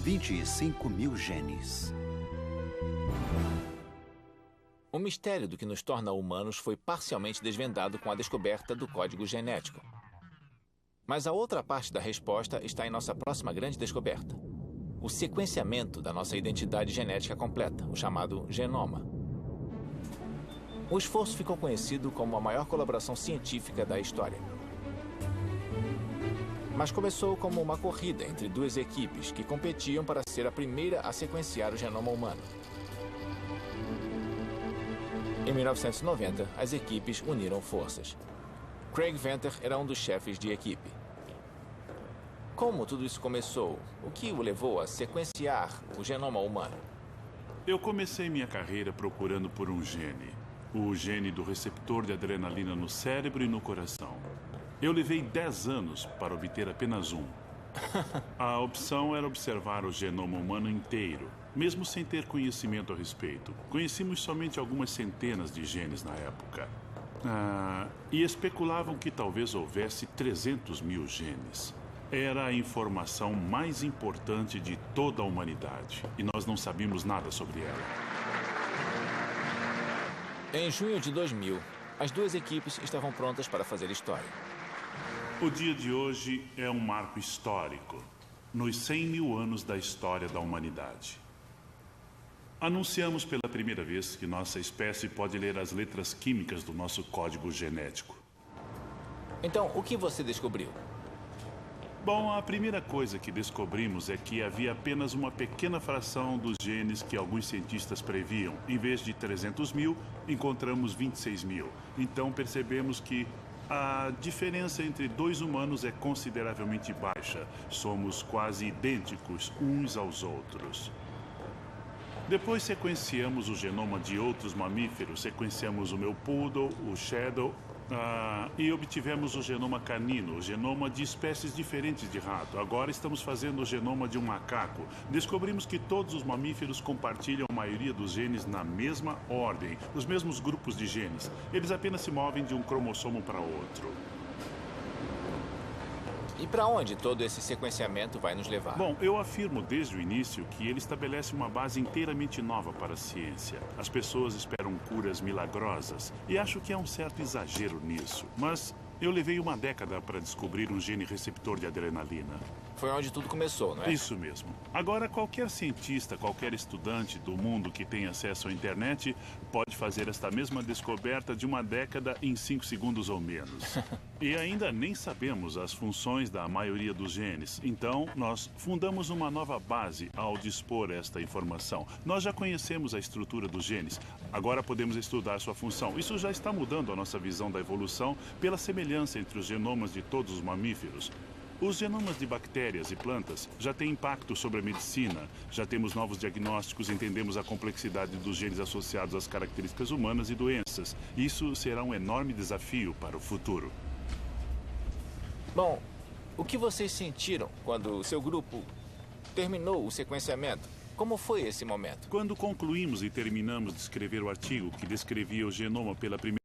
25 mil genes. O mistério do que nos torna humanos foi parcialmente desvendado com a descoberta do código genético. Mas a outra parte da resposta está em nossa próxima grande descoberta: o sequenciamento da nossa identidade genética completa, o chamado genoma. O esforço ficou conhecido como a maior colaboração científica da história. Mas começou como uma corrida entre duas equipes que competiam para ser a primeira a sequenciar o genoma humano. Em 1990, as equipes uniram forças. Craig Venter era um dos chefes de equipe. Como tudo isso começou? O que o levou a sequenciar o genoma humano? Eu comecei minha carreira procurando por um gene. O gene do receptor de adrenalina no cérebro e no coração. Eu levei 10 anos para obter apenas um. A opção era observar o genoma humano inteiro, mesmo sem ter conhecimento a respeito. Conhecíamos somente algumas centenas de genes na época. E especulavam que talvez houvesse 300 mil genes. Era a informação mais importante de toda a humanidade. E nós não sabíamos nada sobre ela. Em junho de 2000, as duas equipes estavam prontas para fazer história. O dia de hoje é um marco histórico, nos 100 mil anos da história da humanidade. Anunciamos pela primeira vez que nossa espécie pode ler as letras químicas do nosso código genético. Então, o que você descobriu? Bom, a primeira coisa que descobrimos é que havia apenas uma pequena fração dos genes que alguns cientistas previam. Em vez de 300 mil, encontramos 26 mil. Então percebemos que a diferença entre dois humanos é consideravelmente baixa. Somos quase idênticos uns aos outros. Depois sequenciamos o genoma de outros mamíferos. Sequenciamos o meu poodle, o Shadow, e obtivemos o genoma canino, o genoma de espécies diferentes de rato. Agora estamos fazendo o genoma de um macaco. Descobrimos que todos os mamíferos compartilham a maioria dos genes na mesma ordem, os mesmos grupos de genes. Eles apenas se movem de um cromossomo para outro. E para onde todo esse sequenciamento vai nos levar? Bom, eu afirmo desde o início que ele estabelece uma base inteiramente nova para a ciência. As pessoas esperam curas milagrosas e acho que há um certo exagero nisso. Mas eu levei uma década para descobrir um gene receptor de adrenalina. Foi onde tudo começou, não é? Isso mesmo. Agora, qualquer cientista, qualquer estudante do mundo que tenha acesso à internet pode fazer esta mesma descoberta de uma década em 5 segundos ou menos. E ainda nem sabemos as funções da maioria dos genes. Então, nós fundamos uma nova base ao dispor esta informação. Nós já conhecemos a estrutura dos genes. Agora podemos estudar sua função. Isso já está mudando a nossa visão da evolução pela semelhança entre os genomas de todos os mamíferos. Os genomas de bactérias e plantas já têm impacto sobre a medicina. Já temos novos diagnósticos, entendemos a complexidade dos genes associados às características humanas e doenças. Isso será um enorme desafio para o futuro. Bom, o que vocês sentiram quando o seu grupo terminou o sequenciamento? Como foi esse momento? Quando concluímos e terminamos de escrever o artigo que descrevia o genoma pela primeira